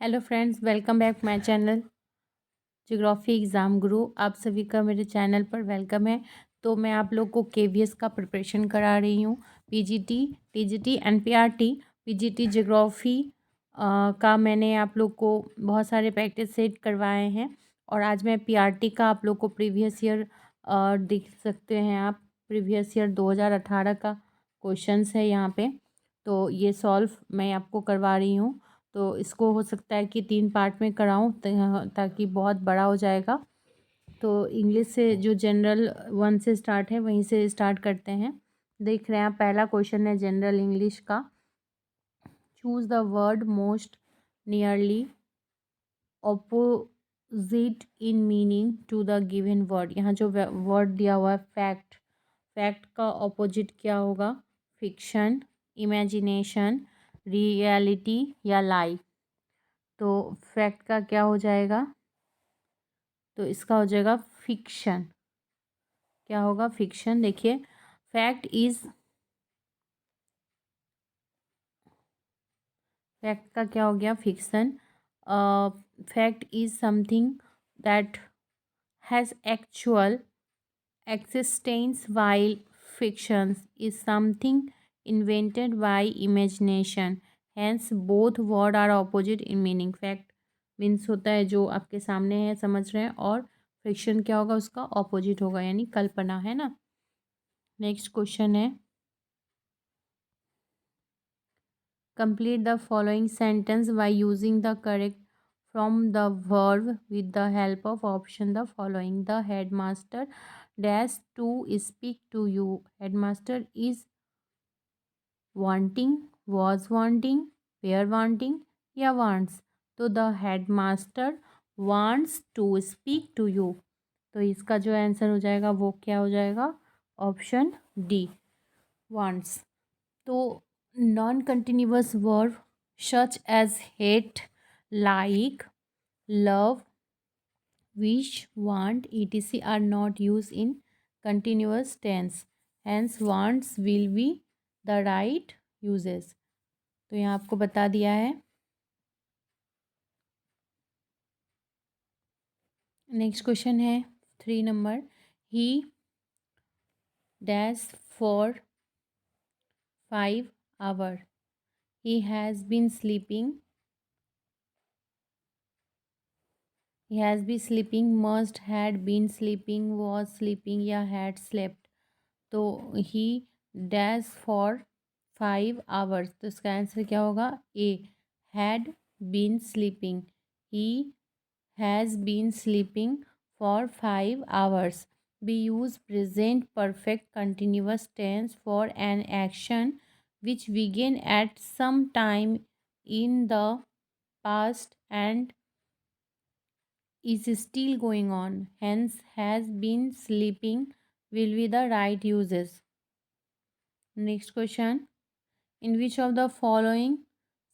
Hello friends, welcome back my channel geography exam गुरु। आप सभी का मेरे चैनल पर वेलकम है। तो मैं आप लोग को केवीएस का प्रिपरेशन करा रही हूँ। पीजीटी, टीजीटी, एनपीआरटी, पीजीटी ज्योग्राफी का मैंने आप लोग को बहुत सारे प्रैक्टिस सेट करवाए हैं। और आज मैं पीआरटी का आप लोग को प्रीवियस ईयर देख सकते हैं आप। प्रीवियस ईयर 2018 का क्वेश्चंस है यहाँ पे। तो ये सॉल्व मैं आपको करवा रही हूँ। तो इसको हो सकता है कि 3 पार्ट में कराऊं ताकि बहुत बड़ा हो जाएगा। तो इंग्लिश से जो जनरल 1 से स्टार्ट है वहीं से स्टार्ट करते हैं। देख रहे हैं आप, पहला क्वेश्चन है जनरल इंग्लिश का। Choose the word most nearly opposite in meaning to the given word. यहाँ जो वर्ड दिया हुआ है फैक्ट, फैक्ट का ऑपोजिट क्या होगा? फिक्शन, इमेजिनेशन, रियलिटी या लाई। तो फैक्ट का क्या हो जाएगा? तो इसका हो जाएगा फिक्शन। क्या होगा? फिक्शन। देखिए, फैक्ट इज, फैक्ट का क्या हो गया? Fiction. Fact is something that has actual existence, while fiction is something invented by imagination. Hence both words are opposite in meaning. Fact means होता है जो आपके सामने है, समझ रहे हैं, और फिक्शन क्या होगा? उसका ऑपोजिट होगा, यानी कल्पना, है ना। नेक्स्ट क्वेश्चन है, complete the following sentence by using the correct from the verb with the help of option the following. The headmaster dash to speak to you. Headmaster is wanting, was wanting, were wanting या wants. तो the headmaster wants to speak to you. तो इसका जो answer हो जाएगा वो क्या हो जाएगा? Option D, wants. तो non continuous verb such as hate, like, love, wish, want, etc. are not used in continuous tense. Hence, wants will be the right uses. तो यहाँ आपको बता दिया है। नेक्स्ट क्वेश्चन है 3 number. He dash for 5 hours. He has been sleeping. He has been sleeping, must, had been sleeping, was sleeping या had slept. तो ही dash for 5 hours, तो इसका आंसर क्या होगा? A, had been sleeping. He has been sleeping for 5 hours. We use present perfect continuous tense for an action which began at some time in the past and is still going on. Hence, has been sleeping will be the right uses. Next question. In which of the following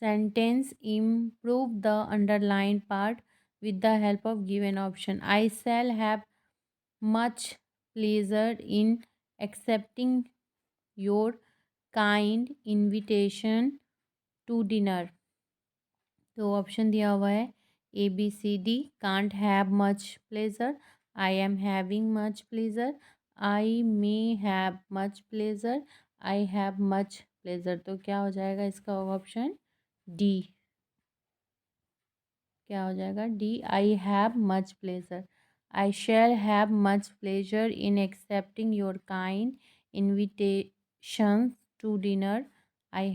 sentence improve the underlined part with the help of given option? I shall have much pleasure in accepting your kind invitation to dinner. तो option दिया हुआ है A B C D. Can't have much pleasure, I am having much pleasure, I may have much pleasure, I have much pleasure. तो क्या हो जाएगा इसका option? D. क्या हो जाएगा? D, I have much pleasure. I shall have much pleasure in accepting your kind invitation to dinner. I,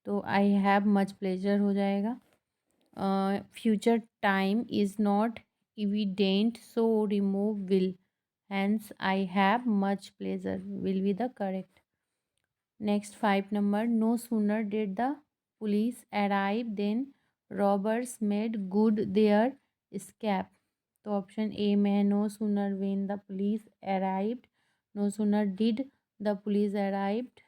तो I have much pleasure हो जाएगा। Future time is not evident, so remove will. Hence, I have much pleasure will be the correct. Next 5 number. No sooner did the police arrive than robbers made good their escape. तो option A में है no sooner when the police arrived, no sooner did the police arrived.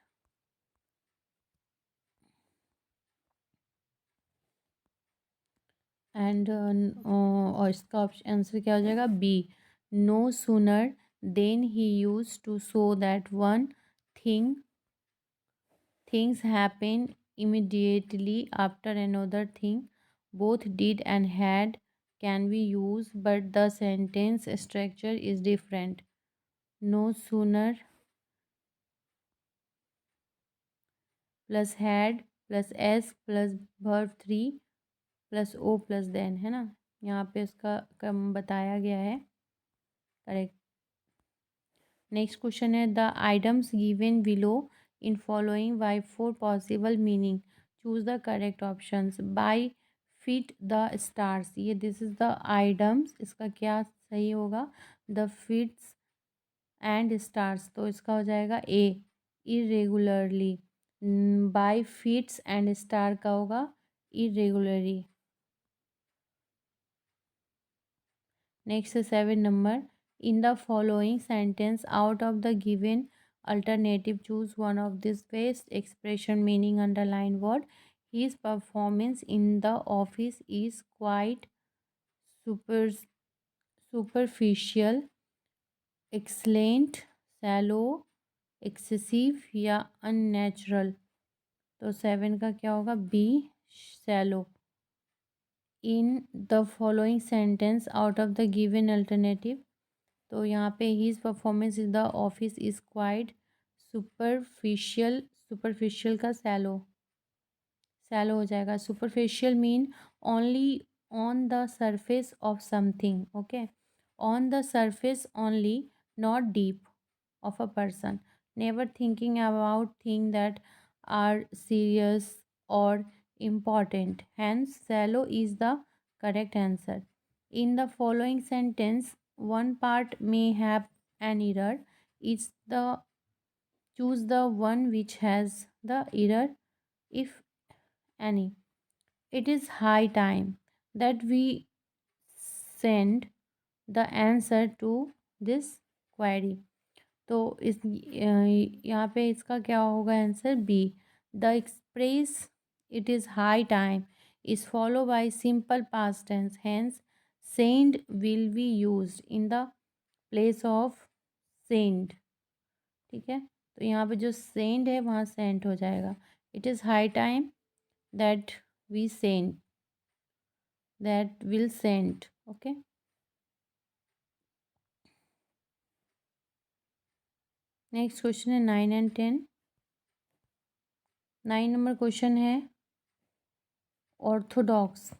And और इसका option answer क्या हो जाएगा? B, no sooner than he use to show that one thing things happen immediately after another thing. Both did and had can be used, but the sentence structure is different. No sooner plus had plus s plus verb 3 plus O plus then, है ना। यहाँ पे उसका क्रम बताया गया है। Correct. Next question है the items given below in following by 4 possible meaning, choose the correct options. By fit the stars, ये दिस इज द आइटम्स, इसका क्या सही होगा, द फिट्स एंड स्टार्स, तो इसका हो जाएगा A irregularly. By fits and starts का होगा irregularly. Next, 7 number. In the following sentence, out of the given alternative, choose one of these best expression meaning underline word. His performance in the office is quite super, superficial, excellent, shallow, excessive या unnatural। तो 7 का क्या होगा, B shallow। In the following sentence, out of the given alternative, तो यहाँ पे his performance in the office is quite superficial, superficial का shallow, shallow हो जाएगा। Superficial mean only on the surface of something, okay, on the surface only, not deep of a person, never thinking about thing that are serious और important, hence shallow is the correct answer. In the following sentence, one part may have an error. It's the choose the one which has the error, if any. It is high time that we send the answer to this query. तो इस यहाँ पे इसका क्या होगा answer, B. The express it is high time is follow by simple past tense, hence send will be used in the place of send. ठीक है, तो यहाँ पे जो सेंड है वहाँ सेंट हो जाएगा। It is high time that we send, that will send, okay. Next question है 9 and 10। 9 नंबर क्वेश्चन है ऑर्थोडॉक्स।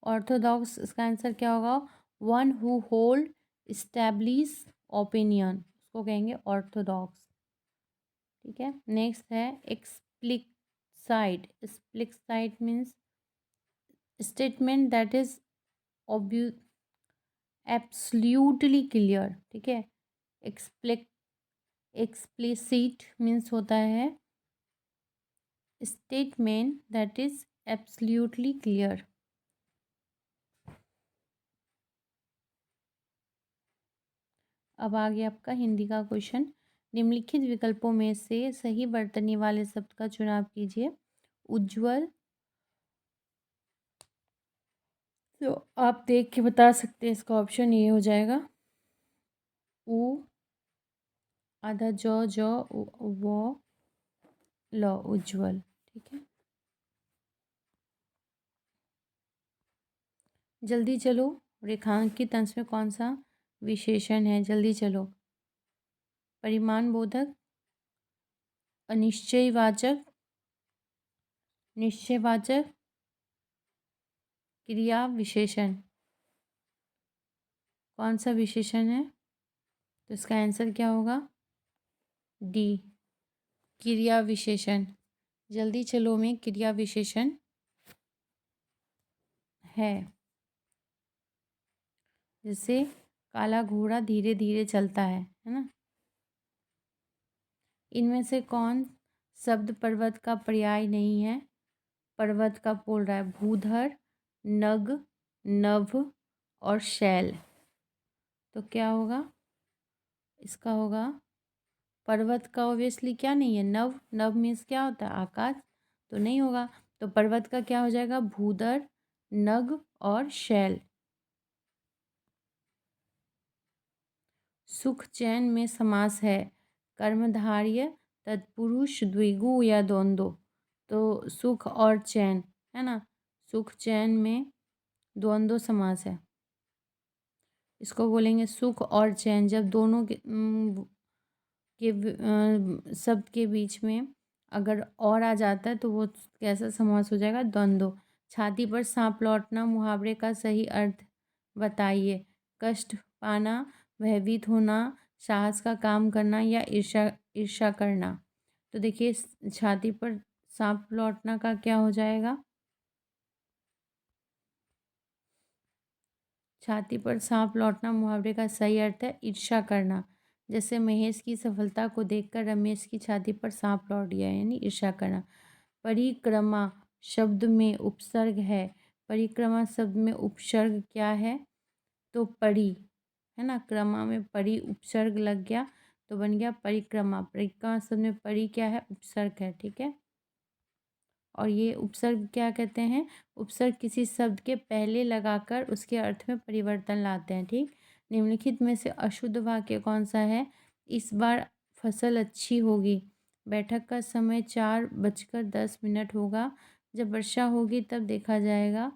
ऑर्थोडॉक्स इसका आंसर क्या होगा, one who hold establish opinion, उसको कहेंगे ऑर्थोडॉक्स। ठीक है, नेक्स्ट है explicit. Explicit means statement that is absolutely clear. ठीक है, एक्सप्लिसिट मीन्स होता है statement that is absolutely clear. अब आ गया आपका हिंदी का क्वेश्चन। निम्नलिखित विकल्पों में से सही वर्तनी वाले शब्द का चुनाव कीजिए। उज्ज्वल, तो आप देख के बता सकते हैं, इसका ऑप्शन ये हो जाएगा उ आधा जो वो ल, उज्ज्वल। ठीक है, जल्दी चलो, रेखांकित अंश में कौन सा विशेषण है, जल्दी चलो। परिमाण बोधक, अनिश्चयवाचक, निश्चयवाचक, क्रिया विशेषण, कौन सा विशेषण है, तो इसका आंसर क्या होगा, डी क्रिया विशेषण। जल्दी चलो में क्रिया विशेषण है। जैसे काला घोड़ा धीरे धीरे चलता है ना। इनमें से कौन शब्द पर्वत का पर्याय नहीं है, पर्वत का बोल रहा है, भूधर, नग, नभ और शैल। तो क्या होगा, इसका होगा पर्वत का ऑब्वियसली क्या नहीं है, नभ। नभ मीन्स क्या होता है, आकाश, तो नहीं होगा। तो पर्वत का क्या हो जाएगा, भूधर, नग और शैल। सुख चैन में समास है, कर्मधारय, तत्पुरुष, द्विगु या द्वंद्व। तो सुख और चैन, है ना, सुख चैन में द्वंद्व समास है। इसको बोलेंगे सुख और चैन। जब दोनों शब्द के बीच में अगर और आ जाता है तो वो कैसा समास हो जाएगा? द्वंद्व। छाती पर सांप लौटना मुहावरे का सही अर्थ बताइए। कष्ट पाना, भयभीत होना, साहस का काम करना या ईर्ष्या ईर्ष्या करना। तो देखिए छाती पर सांप लौटना का क्या हो जाएगा? छाती पर सांप लौटना मुहावरे का सही अर्थ है ईर्ष्या करना। जैसे महेश की सफलता को देखकर रमेश की छाती पर सांप लौट गया, यानी ईर्ष्या करना। परिक्रमा शब्द में उपसर्ग है। परिक्रमा शब्द में उपसर्ग क्या है? तो परि, है ना, क्रमा में परि उपसर्ग लग गया तो बन गया परिक्रमा। परिक्रमा शब्द में परि क्या है? उपसर्ग है, ठीक है। और ये उपसर्ग क्या कहते हैं? उपसर्ग किसी शब्द के पहले लगाकर उसके अर्थ में परिवर्तन लाते हैं, ठीक। निम्नलिखित में से अशुद्ध वाक्य कौन सा है? इस बार फसल अच्छी होगी। बैठक का समय 4:10 होगा। जब वर्षा होगी तब देखा जाएगा।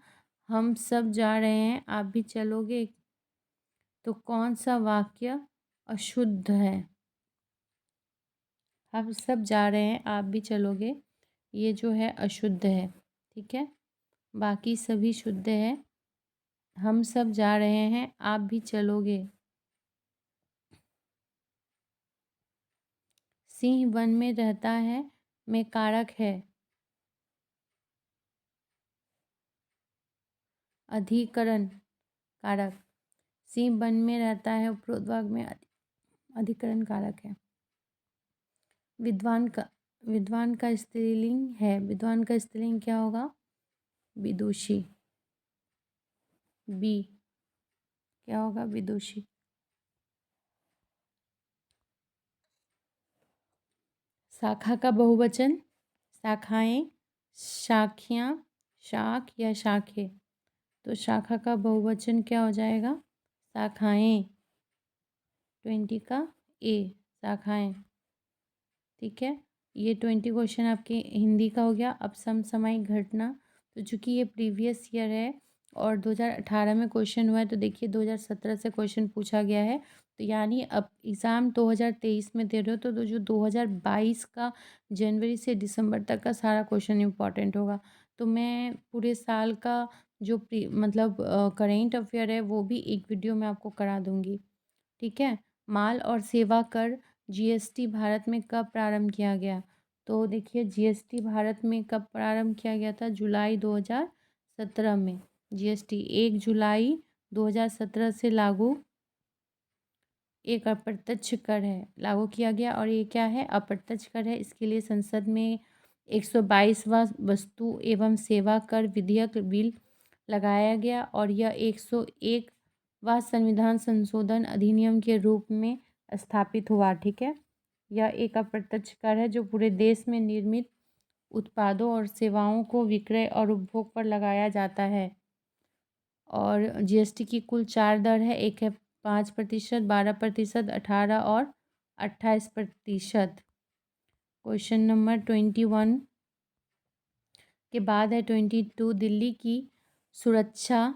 हम सब जा रहे हैं, आप भी चलोगे? तो कौन सा वाक्य अशुद्ध है? हम सब जा रहे हैं, आप भी चलोगे, ये जो है अशुद्ध है, ठीक है। बाकी सभी शुद्ध है। हम सब जा रहे हैं, आप भी चलोगे। सिंह वन में रहता है में कारक है। अधिकरण कारक। सिंह वन में रहता है उपरोद्वाग में अधिकरण कारक है। विद्वान का स्त्रीलिंग है। विद्वान का स्त्रीलिंग क्या होगा? विदुषी। बी क्या होगा? विदुषी। शाखा का बहुवचन, शाखाएं, शाखियाँ, शाख या शाखे। तो शाखा का बहुवचन क्या हो जाएगा? शाखाएं। 20 का ए, शाखाएं, ठीक है। ये 20 क्वेश्चन आपके हिंदी का हो गया। अब समसामयिक घटना, तो चूंकि ये प्रीवियस ईयर है और 2018 में क्वेश्चन हुआ है, तो देखिए 2017 से क्वेश्चन पूछा गया है। तो यानी अब एग्ज़ाम 2023 में दे रहे हो तो जो 2022 का जनवरी से दिसंबर तक का सारा क्वेश्चन इंपॉर्टेंट होगा। तो मैं पूरे साल का जो मतलब करेंट अफेयर है वो भी एक वीडियो में आपको करा दूंगी, ठीक है। माल और सेवा कर जीएसटी भारत में कब प्रारंभ किया गया? तो देखिए जीएसटी भारत में कब प्रारंभ किया गया था? जुलाई 2017 में। जीएसटी 1 जुलाई 2017 से लागू, एक अप्रत्यक्ष कर है, लागू किया गया। और ये क्या है? अप्रत्यक्ष कर है। इसके लिए संसद में 122वां वस्तु एवं सेवा कर विधेयक बिल लगाया गया और यह 101वां संविधान संशोधन अधिनियम के रूप में स्थापित हुआ, ठीक है। यह एक अप्रत्यक्ष कर है जो पूरे देश में निर्मित उत्पादों और सेवाओं को विक्रय और उपभोग पर लगाया जाता है। और जीएसटी की कुल 4 दर है। एक है 5%, 12%, 18 और 28%। क्वेश्चन नंबर 21 के बाद है 22। दिल्ली की सुरक्षा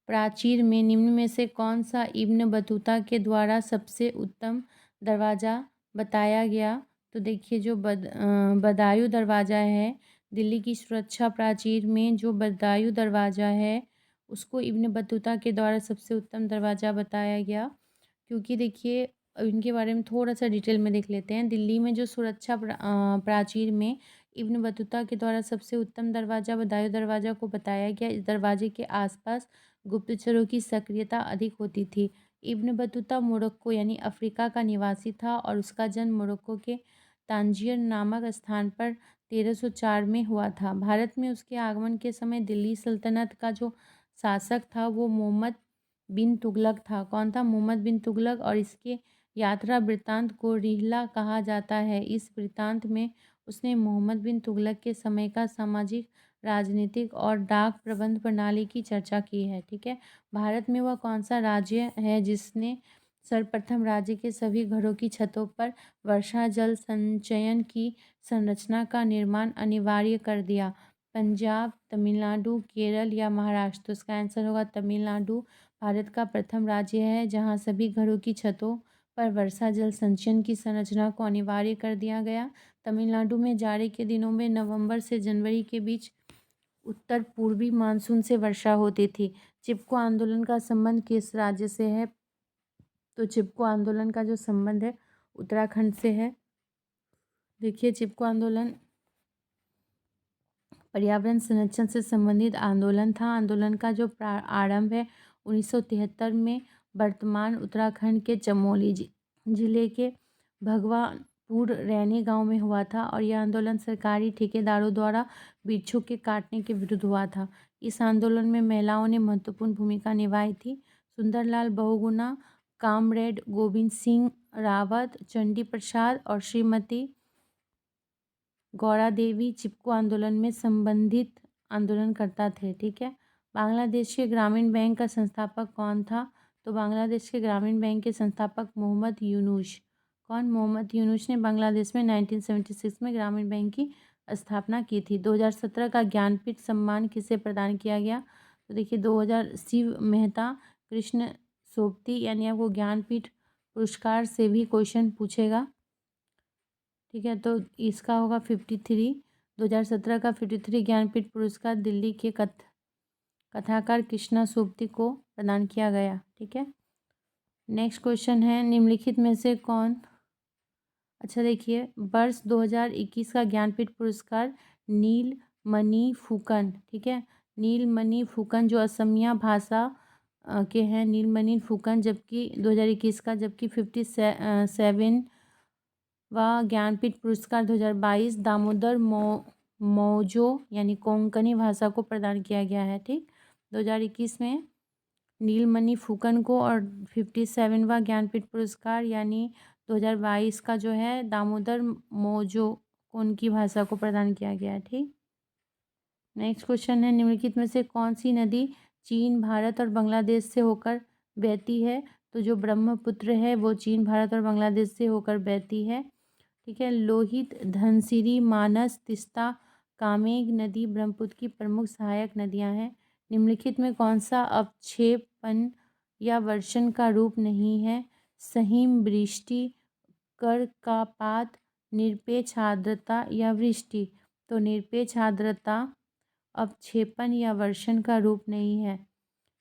प्राचीर में निम्न में से कौन सा इब्न बतूता के द्वारा सबसे उत्तम दरवाज़ा बताया गया? तो देखिए जो बदायूं दरवाज़ा है, दिल्ली की सुरक्षा प्राचीर में जो बदायूं दरवाज़ा है उसको इब्न बतूता के द्वारा सबसे उत्तम दरवाज़ा बताया गया। क्योंकि देखिए इनके बारे में थोड़ा सा डिटेल में देख लेते हैं। दिल्ली में जो सुरक्षा प्राचीर में इब्न बतूता के द्वारा सबसे उत्तम दरवाज़ा बदायूं दरवाज़ा को बताया गया। इस दरवाजे के आसपास गुप्तचरों की सक्रियता अधिक होती थी। इब्न बतूता मोरक्को यानी अफ्रीका का निवासी था और उसका जन्म मोरक्को के तांजियर नामक स्थान पर 1304 में हुआ था। भारत में उसके आगमन के समय दिल्ली सल्तनत का जो शासक था वो मोहम्मद बिन तुगलक था। कौन था? मोहम्मद बिन तुगलक। और इसके यात्रा वृत्तांत को रिहला कहा जाता है। इस वृत्तांत में उसने मोहम्मद बिन तुगलक के समय का सामाजिक, राजनीतिक और डाक प्रबंध प्रणाली की चर्चा की है, ठीक है। भारत में वह कौन सा राज्य है जिसने सर्वप्रथम राज्य के सभी घरों की छतों पर वर्षा जल संचयन की संरचना का निर्माण अनिवार्य कर दिया? पंजाब, तमिलनाडु, केरल या महाराष्ट्र? तो इसका आंसर होगा तमिलनाडु। भारत का प्रथम राज्य है जहाँ सभी घरों की छतों पर वर्षा जल संचयन की संरचना को अनिवार्य कर दिया गया। तमिलनाडु में जाड़े के दिनों में नवंबर से जनवरी के बीच उत्तर पूर्वी मानसून से वर्षा होती थी। चिपको आंदोलन का संबंध किस राज्य से है? तो चिपको आंदोलन का जो संबंध है उत्तराखंड से है। देखिए, चिपको आंदोलन पर्यावरण संरक्षण से संबंधित आंदोलन था। आंदोलन का जो आरंभ है 1973 में वर्तमान उत्तराखंड के चमोली जिले के भगवानपुर रैनी गांव में हुआ था और यह आंदोलन सरकारी ठेकेदारों द्वारा वृक्षों के काटने के विरुद्ध हुआ था। इस आंदोलन में महिलाओं ने महत्वपूर्ण भूमिका निभाई थी। सुंदरलाल बहुगुणा, कामरेड गोविंद सिंह रावत, चंडी प्रसाद और श्रीमती गौरा देवी चिपको आंदोलन में संबंधित आंदोलनकर्ता थे। ठीक है। बांग्लादेश के ग्रामीण बैंक का संस्थापक कौन था? तो बांग्लादेश के ग्रामीण बैंक के संस्थापक मोहम्मद यूनुस। कौन? मोहम्मद यूनुस ने बांग्लादेश में 1976 में ग्रामीण बैंक की स्थापना की थी। 2017 का ज्ञानपीठ सम्मान किसे प्रदान किया गया? तो देखिए 2000 शिव मेहता कृष्ण सोबती, यानी आपको ज्ञानपीठ पुरस्कार से भी क्वेश्चन पूछेगा। ठीक है, तो इसका होगा 53। 2017 का 53 ज्ञानपीठ पुरस्कार दिल्ली के कथाकार कृष्णा सोबती को प्रदान किया गया। ठीक है। नेक्स्ट क्वेश्चन है, निम्नलिखित में से कौन, अच्छा देखिए, वर्ष 2021 का ज्ञानपीठ पुरस्कार नीलमणि फुकन, ठीक है, नीलमणि फुकन जो असमिया भाषा के हैं, नीलमणि फुकन, जबकि 2021 का, जबकि 57 व ज्ञानपीठ पुरस्कार 2022 दामोदर मौजो यानी कोंकणी भाषा को प्रदान किया गया है। ठीक, 2021 में नीलमणि फुकन को और 57वां ज्ञानपीठ पुरस्कार यानी 2022 का जो है दामोदर मौजो कोंकणी भाषा को प्रदान किया गया है। ठीक, नेक्स्ट क्वेश्चन है, निम्नलिखित में से कौन सी नदी चीन, भारत और बांग्लादेश से होकर बहती है? तो जो ब्रह्मपुत्र है वो चीन, भारत और बांग्लादेश से होकर बहती है। ठीक है। लोहित, धनसिरी, मानस, तिस्ता, कामेंग नदी ब्रह्मपुत्र की प्रमुख सहायक नदियां हैं। निम्नलिखित में कौन सा अवक्षेपण या वर्षण का रूप नहीं है? सहिम वृष्टि, कर्कापात, निरपेक्ष आर्द्रता या वृष्टि? तो निरपेक्ष आर्द्रता अवक्षेपण या वर्षण का रूप नहीं है।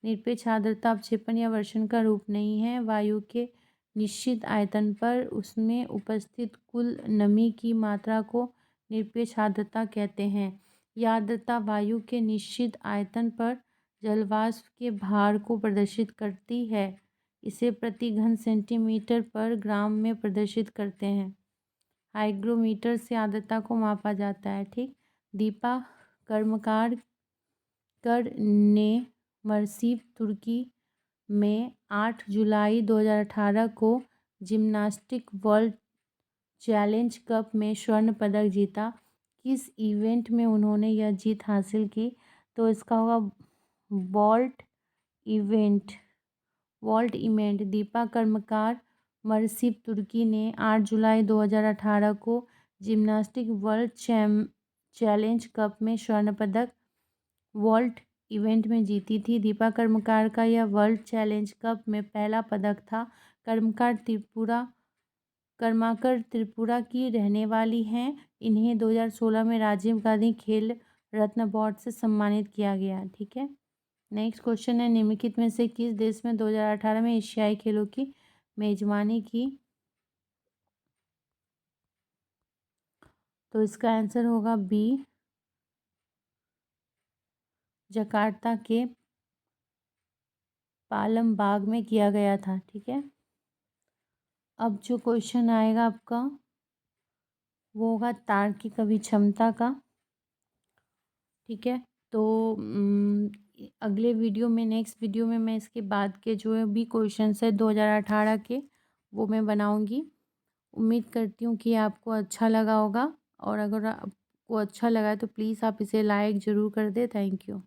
निरपेक्ष आर्द्रता अवक्षेपण या वर्षण का रूप नहीं है। वायु के निश्चित आयतन पर उसमें उपस्थित कुल नमी की मात्रा को निरपेक्ष आर्द्रता कहते हैं। यह आर्द्रता वायु के निश्चित आयतन पर जलवाष्प के भार को प्रदर्शित करती है। इसे प्रति घन सेंटीमीटर पर ग्राम में प्रदर्शित करते हैं। हाइग्रोमीटर से आर्द्रता को मापा जाता है। ठीक, दीपा कर्मकार ने मर्सीव तुर्की में 8 जुलाई 2018 को जिम्नास्टिक वर्ल्ड चैलेंज कप में स्वर्ण पदक जीता। किस इवेंट में उन्होंने यह जीत हासिल की? तो इसका होगा वॉल्ट इवेंट। दीपा कर्मकार मर्सीव तुर्की ने 8 जुलाई 2018 को जिम्नास्टिक वर्ल्ड चैलेंज कप में स्वर्ण पदक वॉल्ट इवेंट में जीती थी। दीपा कर्मकार का यह वर्ल्ड चैलेंज कप में पहला पदक था। कर्माकर त्रिपुरा की रहने वाली हैं। इन्हें 2016 में राजीव गांधी खेल रत्न अवार्ड से सम्मानित किया गया। ठीक है। नेक्स्ट क्वेश्चन है, निम्नलिखित में से किस देश में 2018 में एशियाई खेलों की मेजबानी की? तो इसका आंसर होगा बी, जकार्ता के पालमबाग में किया गया था। ठीक है। अब जो क्वेश्चन आएगा आपका वो होगा तार्किक अभिक्षमता का। ठीक है, तो अगले वीडियो में, नेक्स्ट वीडियो में मैं इसके बाद के जो भी क्वेश्चन है 2018 के वो मैं बनाऊंगी। उम्मीद करती हूँ कि आपको अच्छा लगा होगा, और अगर आपको अच्छा लगा है तो प्लीज़ आप इसे लाइक ज़रूर कर दें। Thank you.